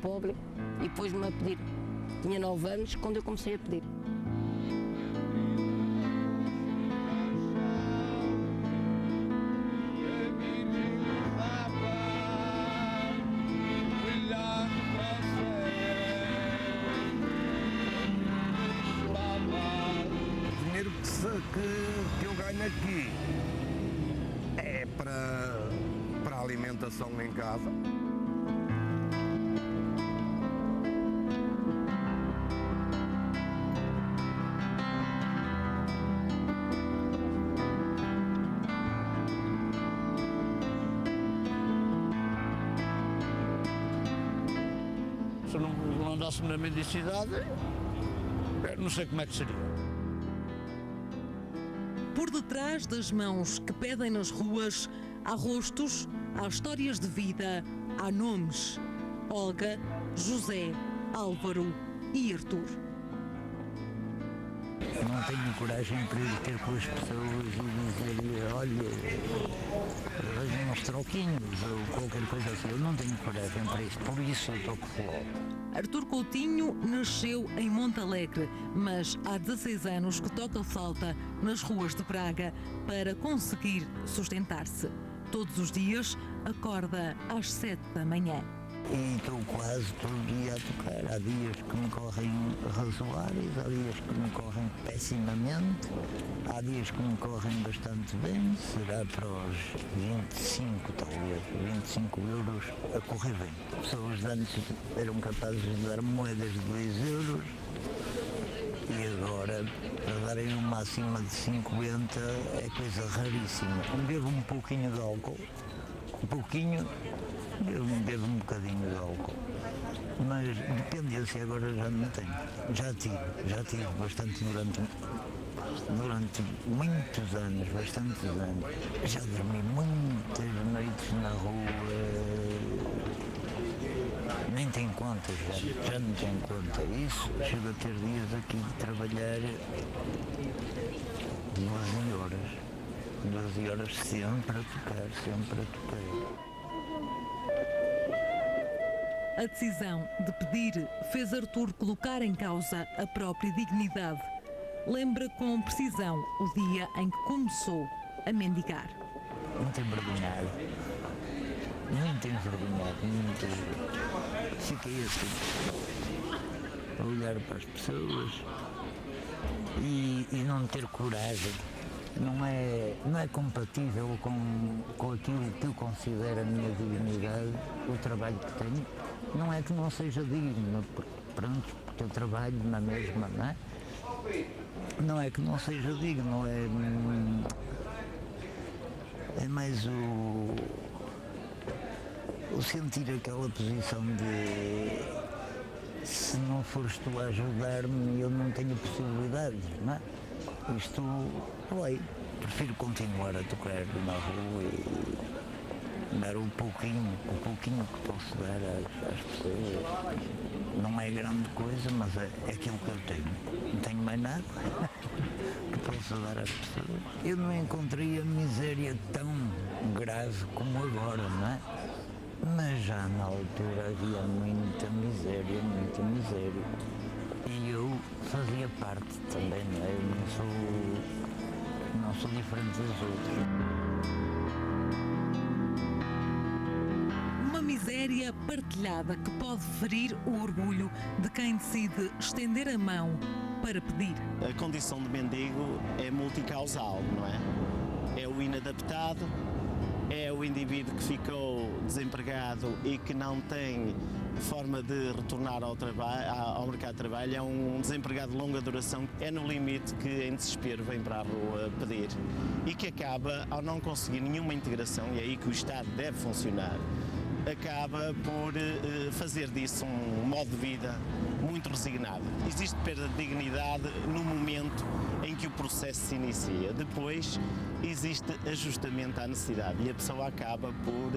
pobre e pôs-me a pedir. Tinha 9 anos quando eu comecei a pedir. O dinheiro que eu ganho aqui é para a alimentação em casa. Se eu não andasse na mendicidade, não sei como é que seria. Por detrás das mãos que pedem nas ruas, há rostos, há histórias de vida, há nomes. Olga, José, Álvaro e Artur. Não tenho coragem para ir ter com as pessoas e dizer, olha, arranjem uns troquinhos ou qualquer coisa assim. Eu não tenho coragem para isso, por isso eu toco futebol. Artur Coutinho nasceu em Montalegre, mas há 16 anos que toca flauta nas ruas de Braga para conseguir sustentar-se. Todos os dias acorda às 7 da manhã. E estou quase todo dia a tocar. Há dias que me correm razoáveis, há dias que me correm pessimamente, há dias que me correm bastante bem. Será para os 25, talvez, 25 euros a correr bem. Pessoas de antes eram capazes de dar moedas de 2 euros e agora, para darem uma acima de 50, é coisa raríssima. Bebo um pouquinho de álcool, bebo um bocadinho de álcool, mas dependência agora já não tenho. Já tive bastante durante muitos anos, bastantes anos. Já dormi muitas noites na rua, nem tem conta já não tem conta. Isso, chego a ter dias aqui de trabalhar 12 horas sempre a tocar. A decisão de pedir fez Artur colocar em causa a própria dignidade. Lembra com precisão o dia em que começou a mendigar. Muito envergonhado, fiquei assim, a olhar para as pessoas e não ter coragem. Não é compatível com aquilo que eu considero a minha dignidade, o trabalho que tenho. Não é que não seja digno, porque eu trabalho na mesma, não é? Não é que não seja digno, é mais o sentir aquela posição de se não fores tu a ajudar-me, eu não tenho possibilidades, não é? Isto, prefiro continuar a tocar na rua e dar o pouquinho que posso dar às pessoas. Não é grande coisa, mas é aquilo que eu tenho. Não tenho mais nada que possa dar às pessoas. Eu não encontrei a miséria tão grave como agora, não é? Mas já na altura havia muita miséria. E eu fazia parte também, não é? Eu não sou diferente dos outros. Uma miséria partilhada que pode ferir o orgulho de quem decide estender a mão para pedir. A condição de mendigo é multicausal, não é? É o inadaptado, é o indivíduo que ficou desempregado e que não tem forma de retornar ao mercado de trabalho, é um desempregado de longa duração, é no limite que em desespero vem para a rua pedir e que acaba, ao não conseguir nenhuma integração, e é aí que o Estado deve funcionar, acaba por fazer disso um modo de vida muito resignado. Existe perda de dignidade no momento em que o processo se inicia. Depois existe ajustamento à necessidade e a pessoa acaba por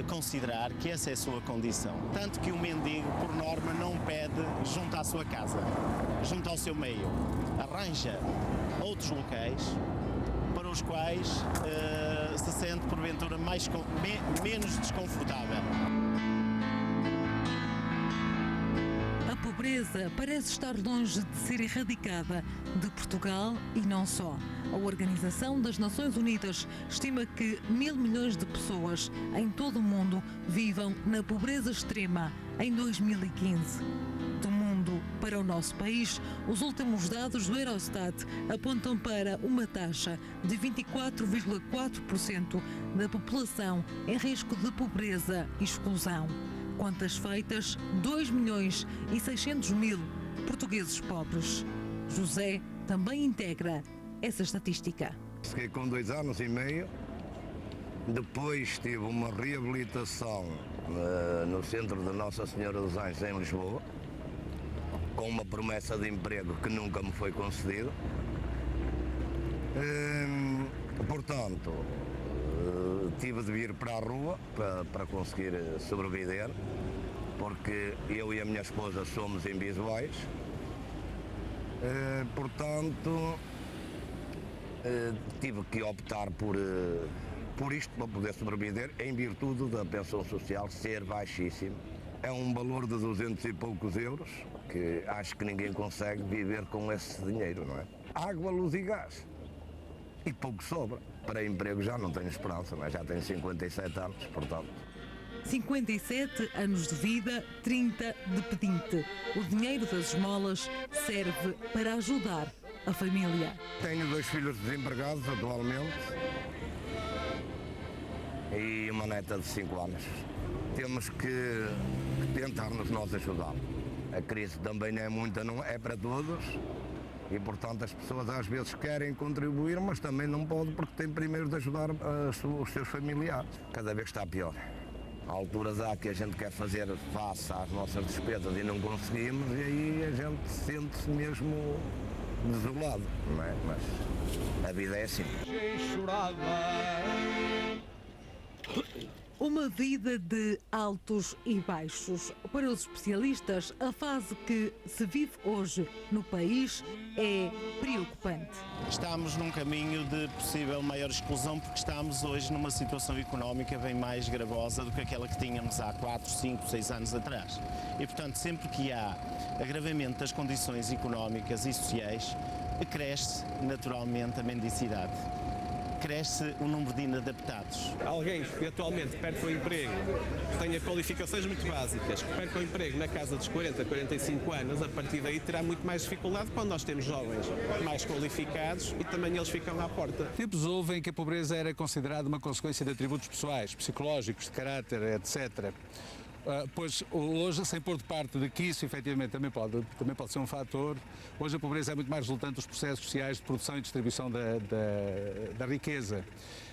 considerar que essa é a sua condição. Tanto que o mendigo, por norma, não pede junto à sua casa, junto ao seu meio. Arranja outros locais para os quais se sente, porventura, menos desconfortável. pobreza parece estar longe de ser erradicada de Portugal e não só. A Organização das Nações Unidas estima que 1.000 milhões de pessoas em todo o mundo vivam na pobreza extrema em 2015. Do mundo para o nosso país, os últimos dados do Eurostat apontam para uma taxa de 24,4% da população em risco de pobreza e exclusão. Contas feitas, 2.600.000 portugueses pobres. José também integra essa estatística. Fiquei com 2 anos e meio, depois tive uma reabilitação no centro de Nossa Senhora dos Anjos em Lisboa, com uma promessa de emprego que nunca me foi concedida. Portanto, tive de vir para a rua para conseguir sobreviver, porque eu e a minha esposa somos invisuais. Portanto, tive que optar por isto para poder sobreviver, em virtude da pensão social ser baixíssima. É um valor de 200 e poucos euros, que acho que ninguém consegue viver com esse dinheiro, não é? Água, luz e gás. E pouco sobra. Para emprego já não tenho esperança, mas já tenho 57 anos, portanto. 57 anos de vida, 30 de pedinte. O dinheiro das esmolas serve para ajudar a família. Tenho 2 filhos desempregados atualmente e uma neta de 5 anos. Temos que tentar-nos nós ajudar. A crise também não é muita, não é para todos. E, portanto, as pessoas às vezes querem contribuir, mas também não podem porque têm primeiro de ajudar os seus familiares. Cada vez está pior. Há alturas que a gente quer fazer face às nossas despesas e não conseguimos, e aí a gente sente-se mesmo desolado, não é? Mas a vida é assim. Uma vida de altos e baixos. Para os especialistas, a fase que se vive hoje no país é preocupante. Estamos num caminho de possível maior exclusão porque estamos hoje numa situação económica bem mais gravosa do que aquela que tínhamos há 4, 5, 6 anos atrás. E, portanto, sempre que há agravamento das condições económicas e sociais, cresce naturalmente a mendicidade. Cresce o número de inadaptados. Alguém que atualmente perde o emprego, que tenha qualificações muito básicas, que perde o emprego na casa dos 40, 45 anos, a partir daí terá muito mais dificuldade quando nós temos jovens mais qualificados e também eles ficam à porta. Tempos houve em que a pobreza era considerada uma consequência de atributos pessoais, psicológicos, de caráter, etc. Pois hoje, sem pôr de parte de que isso efetivamente também pode ser um fator, hoje a pobreza é muito mais resultante dos processos sociais de produção e distribuição da riqueza.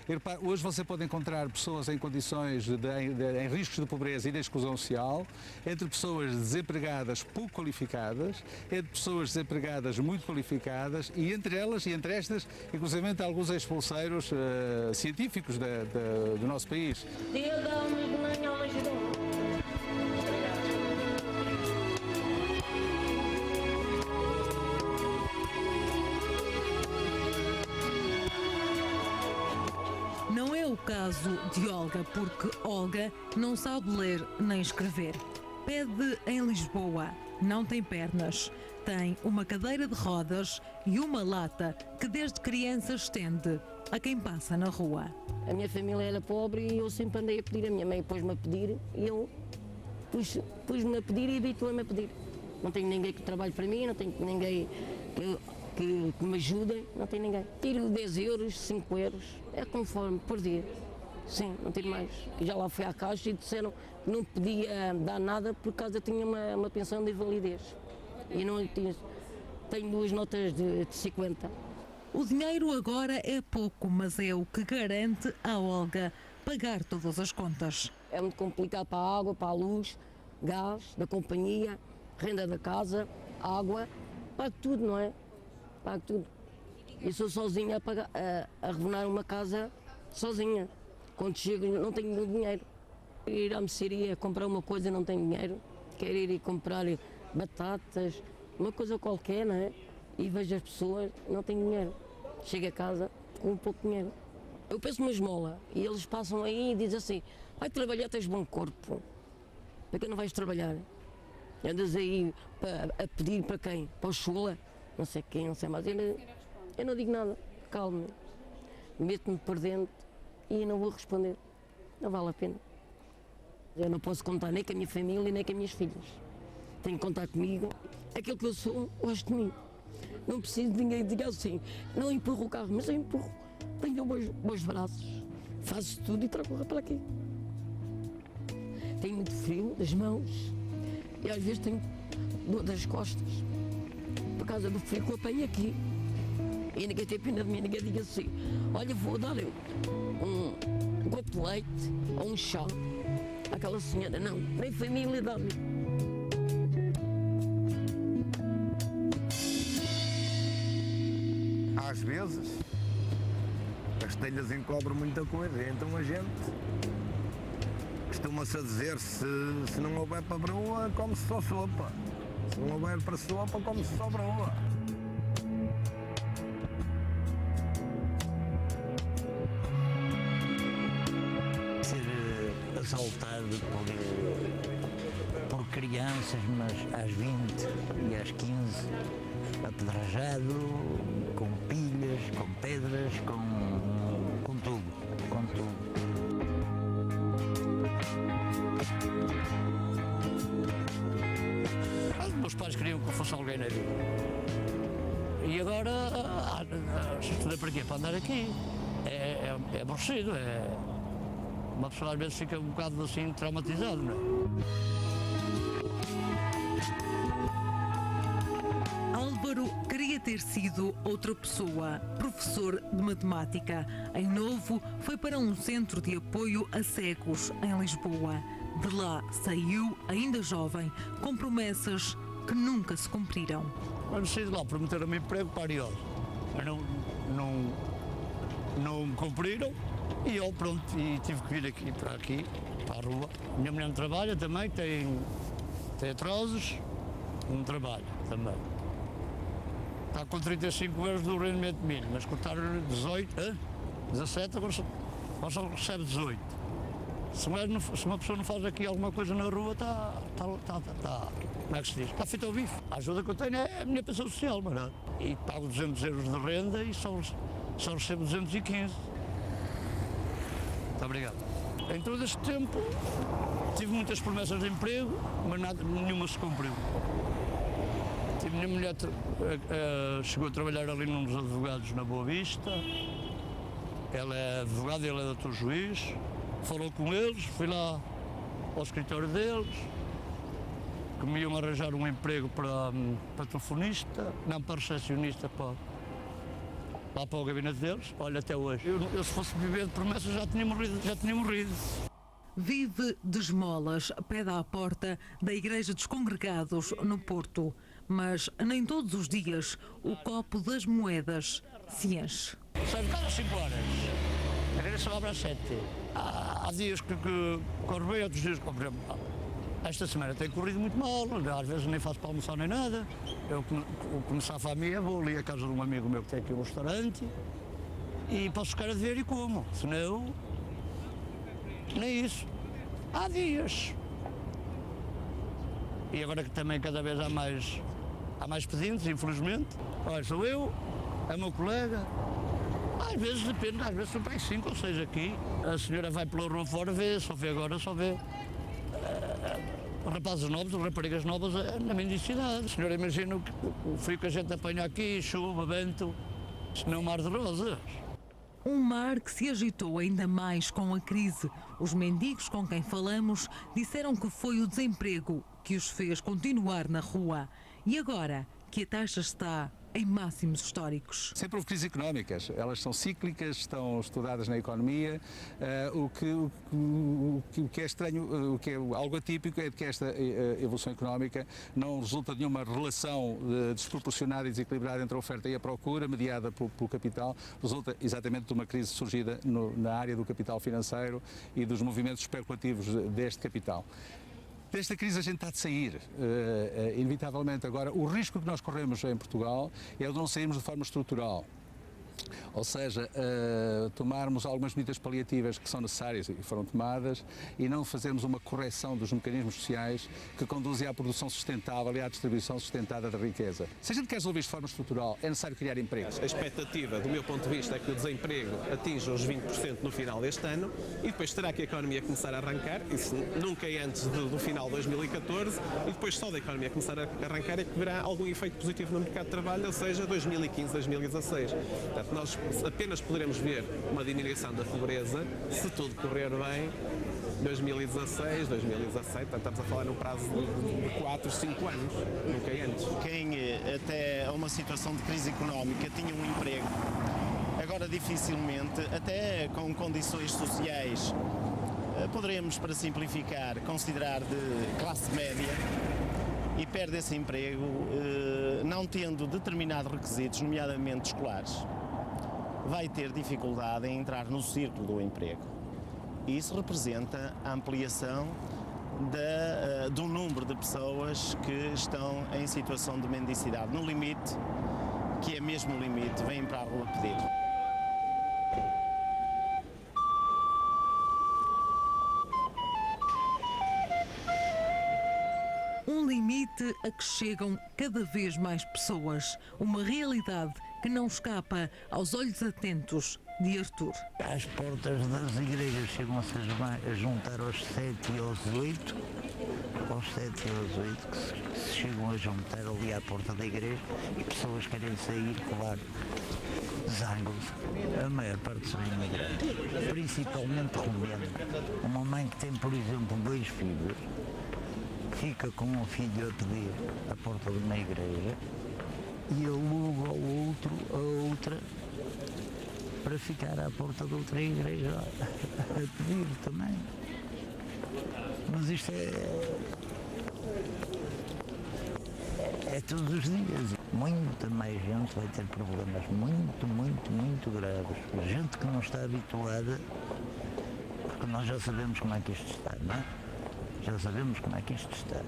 E, repare, hoje você pode encontrar pessoas em condições em riscos de pobreza e de exclusão social, entre pessoas desempregadas pouco qualificadas, entre pessoas desempregadas muito qualificadas e entre elas e entre estas, inclusive alguns expulseiros científicos do nosso país. Não é o caso de Olga, porque Olga não sabe ler nem escrever. Pede em Lisboa, não tem pernas, tem uma cadeira de rodas e uma lata que desde criança estende a quem passa na rua. A minha família era pobre e eu sempre andei a pedir. A minha mãe pôs-me a pedir e eu pus-me a pedir e habituei-me a pedir. Não tenho ninguém que trabalhe para mim, não tenho ninguém que me ajudem, não tem ninguém. Tiro 10 euros, 5 euros, é conforme, por dia. Sim, não tiro mais. E já lá fui à caixa e disseram que não podia dar nada por causa eu tinha uma pensão de invalidez. E não tinha, tenho 2 notas de 50. O dinheiro agora é pouco, mas é o que garante a Olga pagar todas as contas. É muito complicado para a água, para a luz, gás, da companhia, renda da casa, água, pago tudo, não é? Pago tudo. Eu sou sozinha a revenar uma casa sozinha. Quando chego não tenho dinheiro. Ir à mercearia comprar uma coisa não tenho dinheiro. Quero ir comprar batatas, uma coisa qualquer, não é? E vejo as pessoas, não tenho dinheiro. Chego a casa com um pouco de dinheiro. Eu peço uma esmola e eles passam aí e dizem assim: vai trabalhar, tens bom corpo. Para que não vais trabalhar? Andas aí a pedir para quem? Para o Chula? Não sei quem, não sei mais. Eu não digo nada, calma. Meto-me por dentro e não vou responder. Não vale a pena. Eu não posso contar nem com a minha família, nem com as minhas filhas. Tenho que contar comigo. Aquilo que eu sou, gosto de mim. Não preciso de ninguém diga assim. Não empurro o carro, mas eu empurro. Tenho bons braços. Faço tudo e trago o carro para aqui. Tenho muito frio das mãos. E às vezes tenho dor das costas. Por causa do frio que eu apanho aqui. E ninguém tem pena de mim, ninguém diga assim. Olha, vou dar um copo de leite ou um chá àquela senhora. Não, nem família dá-me. Às vezes, as telhas encobrem muita coisa, então a gente costuma-se a dizer se não houver para broa, come-se só sopa. Se não houver para sopa, come-se só broa. Ser assaltado por crianças, mas às 20 e às 15, apedrejado, com pilhas, com pedras, com tudo, com tudo. Os meus pais queriam que eu fosse alguém na vida. E agora, estudei para quê? Para andar aqui. É aborrecido, uma pessoa às vezes fica um bocado assim traumatizado, não é? Álvaro queria ter sido outra pessoa, professor de matemática. Em Novo, foi para um centro de apoio a cegos, em Lisboa. De lá saiu, ainda jovem, com promessas que nunca se cumpriram. Quando saí de lá, prometeram-me emprego para Ariosa. Mas não me cumpriram e eu, pronto, e tive que vir aqui, para a rua. Minha mulher não trabalha também, tem atrasos, não trabalha também. Está com 35 euros do rendimento mínimo, mas cortaram 17, agora só recebe 18. Se uma pessoa não faz aqui alguma coisa na rua, está como é que se diz? Está feito ao bife. A ajuda que eu tenho é a minha pensão social, mas não. E pago 200 euros de renda e só recebo 215. Muito obrigado. Em todo este tempo, tive muitas promessas de emprego, mas nenhuma se cumpriu. Minha mulher chegou a trabalhar ali num dos advogados na Boa Vista. Ela é advogada, ele é doutor juiz. Falou com eles, fui lá ao escritório deles, que me iam arranjar um emprego para telefonista, não para recepcionista, lá para o gabinete deles. Olha, até hoje. Eu se fosse viver de promessas já tinha morrido. Vive de esmolas, pede à porta da Igreja dos Congregados, no Porto. Mas nem todos os dias o copo das moedas se enche. Sai de casa às 5 horas, a igreja só abre às 7. Há dias que corre bem, outros dias que, por exemplo, esta semana tem corrido muito mal, às vezes nem faço para almoçar nem nada. Eu começar a família, vou ali à casa de um amigo meu que tem aqui um restaurante e posso ficar a ver e como, senão nem isso. Há dias. E agora que também cada vez há mais pedintes, infelizmente. Olha, sou eu, é o meu colega. Às vezes depende, às vezes são para 5 ou 6 aqui. A senhora vai pela rua fora, só vê rapazes novos, raparigas novas na mendicidade. A senhora imagina o frio que a gente apanha aqui, chuva, vento, senão um mar de rosas. Um mar que se agitou ainda mais com a crise. Os mendigos com quem falamos disseram que foi o desemprego que os fez continuar na rua. E agora que a taxa está em máximos históricos. Sempre houve crises económicas, elas são cíclicas, estão estudadas na economia. O que é estranho, o que é algo atípico é de que esta evolução económica não resulta de nenhuma relação desproporcionada e desequilibrada entre a oferta e a procura, mediada pelo capital, resulta exatamente de uma crise surgida na área do capital financeiro e dos movimentos especulativos deste capital. Desta crise a gente está de sair, inevitavelmente. Agora, o risco que nós corremos em Portugal é o de não sairmos de forma estrutural. Ou seja, tomarmos algumas medidas paliativas que são necessárias e foram tomadas e não fazermos uma correção dos mecanismos sociais que conduzem à produção sustentável e à distribuição sustentada da riqueza. Se a gente quer resolver isto de forma estrutural, é necessário criar empregos. A expectativa, do meu ponto de vista, é que o desemprego atinja os 20% no final deste ano e depois terá que a economia começar a arrancar, isso nunca é antes do final de 2014, e depois só da economia começar a arrancar é que verá algum efeito positivo no mercado de trabalho, ou seja, 2015, 2016. Portanto, nós apenas poderemos ver uma diminuição da pobreza se tudo correr bem 2016, 2017, portanto, estamos a falar num prazo de 4, 5 anos, nunca antes. Quem até a uma situação de crise económica tinha um emprego, agora dificilmente, até com condições sociais, poderemos, para simplificar, considerar de classe média, e perde esse emprego não tendo determinados requisitos, nomeadamente escolares, vai ter dificuldade em entrar no círculo do emprego. E isso representa a ampliação do número de pessoas que estão em situação de mendicidade. No limite, que é mesmo o limite, vêm para a rua pedir. Um limite a que chegam cada vez mais pessoas. Uma realidade que não escapa aos olhos atentos de Artur. Às portas das igrejas chegam-se a juntar aos 7 e aos 8, que se chegam a juntar ali à porta da igreja e pessoas querem sair, claro, zangam-se. A maior parte são imigrantes, principalmente romanos. Uma mãe que tem, por exemplo, 2 filhos, fica com um filho a pedir à porta de uma igreja e aluga a outra para ficar à porta de outra igreja a pedir também. Mas isto é todos os dias. Muita mais gente vai ter problemas muito graves. Gente que não está habituada, porque nós já sabemos como é que isto está, não é? Já sabemos como é que isto está,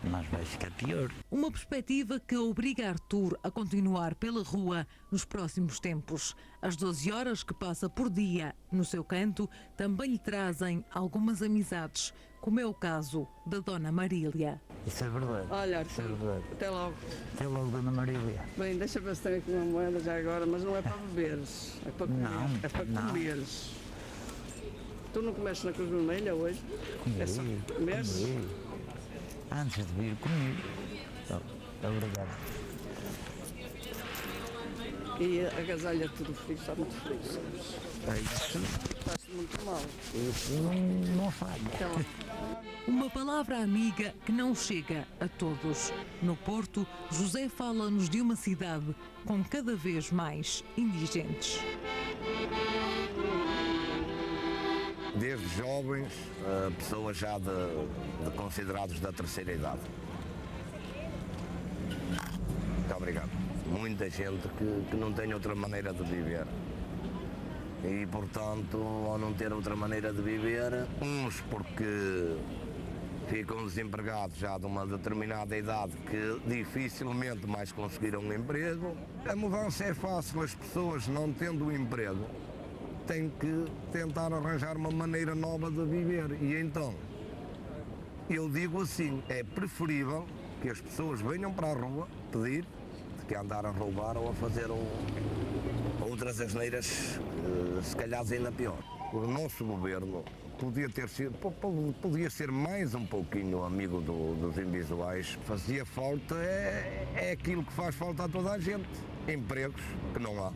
mas vai ficar pior. Uma perspectiva que obriga Artur a continuar pela rua nos próximos tempos. As 12 horas que passa por dia no seu canto também lhe trazem algumas amizades, como é o caso da Dona Marília. Isso é verdade. Olha, Artur, isso é verdade. até logo. Até logo, Dona Marília. Bem, deixa ver se tem aqui uma moeda já agora, mas não é para beberes, é para comer. Não, é para não. comeres. Tu não comeste na Cruz Vermelha hoje? Comi, É só comeres? comi. Antes de vir, comi. Obrigado. E a agasalha tudo frio, está muito frio. Isso, Está-se muito mal. isso não falha. Até lá. Uma palavra amiga que não chega a todos. No Porto, José fala-nos de uma cidade com cada vez mais indigentes. Desde jovens, pessoas já de considerados da terceira idade. Muito obrigado. Muita gente que não tem outra maneira de viver. E, portanto, ao não ter outra maneira de viver, uns porque ficam desempregados já de uma determinada idade que dificilmente mais conseguiram um emprego. A mudança é fácil, as pessoas não tendo um emprego têm que tentar arranjar uma maneira nova de viver. E então, eu digo assim, é preferível que as pessoas venham para a rua pedir do que andar a roubar ou a fazer outras asneiras, se calhar ainda pior. O nosso governo podia ser mais um pouquinho amigo dos invisuais. Fazia falta, é aquilo que faz falta a toda a gente, empregos que não há.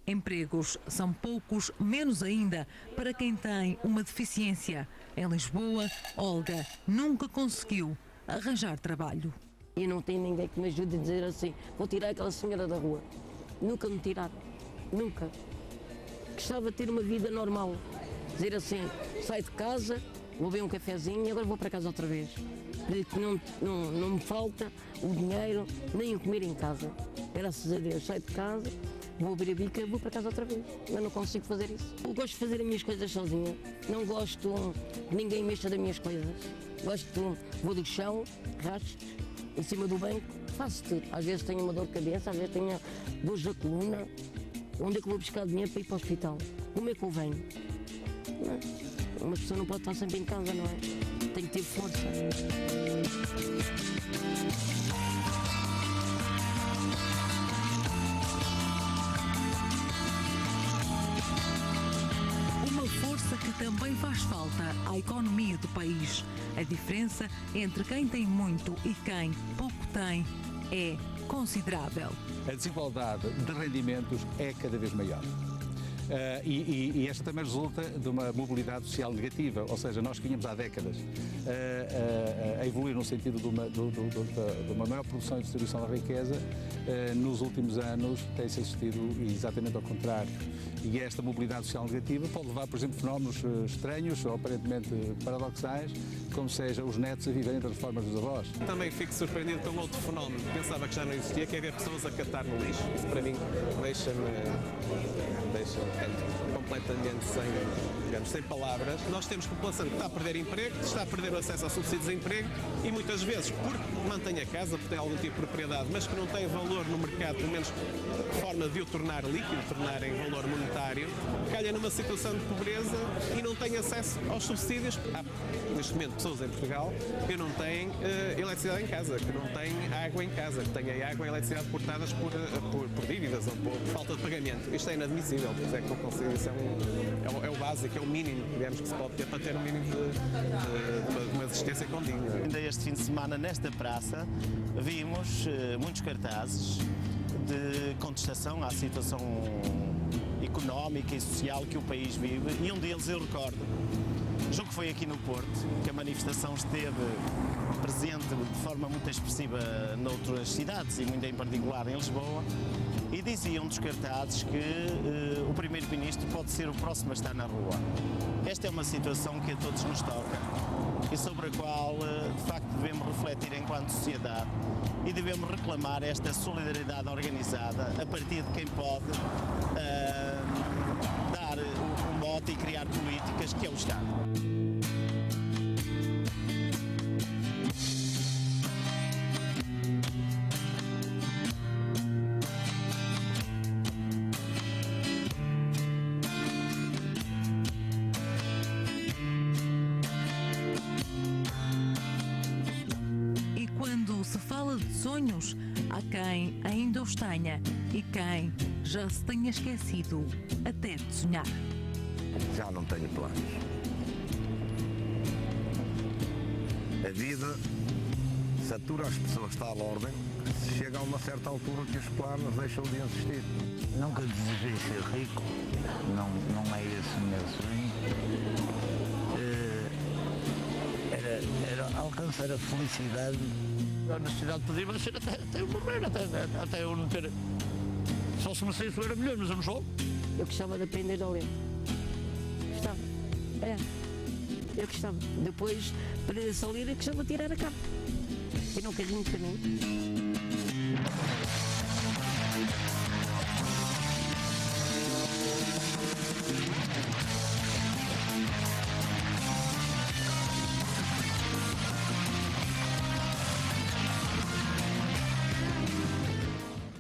Empregos são poucos, menos ainda para quem tem uma deficiência. Em Lisboa, Olga nunca conseguiu arranjar trabalho. E não tem ninguém que me ajude a dizer assim, vou tirar aquela senhora da rua. Nunca me tiraram, nunca. Gostava de ter uma vida normal. Dizer assim, saio de casa, vou beber um cafezinho e agora vou para casa outra vez. Que não me falta o dinheiro nem o comer em casa. Graças a Deus, saio de casa, vou abrir a bica e vou para casa outra vez. Eu não consigo fazer isso. Eu gosto de fazer as minhas coisas sozinha. Não gosto que ninguém mexa das minhas coisas. Vou do chão, rastros, em cima do banco, faço tudo. Às vezes tenho uma dor de cabeça, às vezes tenho dores da coluna. Onde é que eu vou buscar dinheiro para ir para o hospital? Como é que eu venho? Não é? Uma pessoa não pode estar sempre em casa, não é? Tem que ter força. Uma força que também faz falta à economia do país. A diferença entre quem tem muito e quem pouco tem é considerável. A desigualdade de rendimentos é cada vez maior. E esta também resulta de uma mobilidade social negativa, ou seja, nós que vínhamos há décadas a evoluir no sentido de uma maior produção e distribuição da riqueza, nos últimos anos tem-se assistido exatamente ao contrário. E esta mobilidade social negativa pode levar, por exemplo, fenómenos estranhos ou aparentemente paradoxais, como seja os netos a viverem das reformas dos avós. Também fico surpreendido com outro fenómeno que pensava que já não existia, que é ver pessoas a catar no lixo. Isso para mim deixa-me completamente sem palavras. Nós temos população que está a perder emprego, está a perder o acesso a subsídios de emprego e muitas vezes, porque mantém a casa, porque tem algum tipo de propriedade, mas que não tem valor no mercado, pelo menos forma de o tornar líquido, tornar em valor monetário, calha numa situação de pobreza e não tem acesso aos subsídios. Há, neste momento, pessoas em Portugal que não têm eletricidade em casa, que não têm água em casa, que têm a água e a eletricidade cortadas por dívidas ou por falta de pagamento. Isto é inadmissível, por isso é que eu considero isso é o básico, é o mínimo, digamos, que se pode ter para ter um mínimo de uma existência condigna. Ainda este fim de semana, nesta praça, vimos muitos cartazes de contestação à situação económica e social que o país vive, e um deles eu recordo, julgo que foi aqui no Porto, que a manifestação esteve presente de forma muito expressiva noutras cidades e muito em particular em Lisboa, e diziam dos cartazes que o Primeiro-Ministro pode ser o próximo a estar na rua. Esta é uma situação que a todos nos toca e sobre a qual, de facto, devemos refletir enquanto sociedade e devemos reclamar esta solidariedade organizada a partir de quem pode dar o mote e criar políticas, que é o Estado. Sonhos, há quem ainda os tenha e quem já se tenha esquecido até de sonhar. Já não tenho planos. A vida satura as pessoas, está à ordem, chega a uma certa altura que os planos deixam de existir. Nunca desejei ser rico, não é esse o meu sonho. Era alcançar a felicidade. A necessidade de pedir vai ser até eu morrer, até eu não ter. Só se me sei isso era melhor, mas eu não sou. Eu gostava de aprender a ler. Gostava. Eu gostava. Depois, para essa ler, eu gostava de tirar a capa. Tinha um carrinho para mim.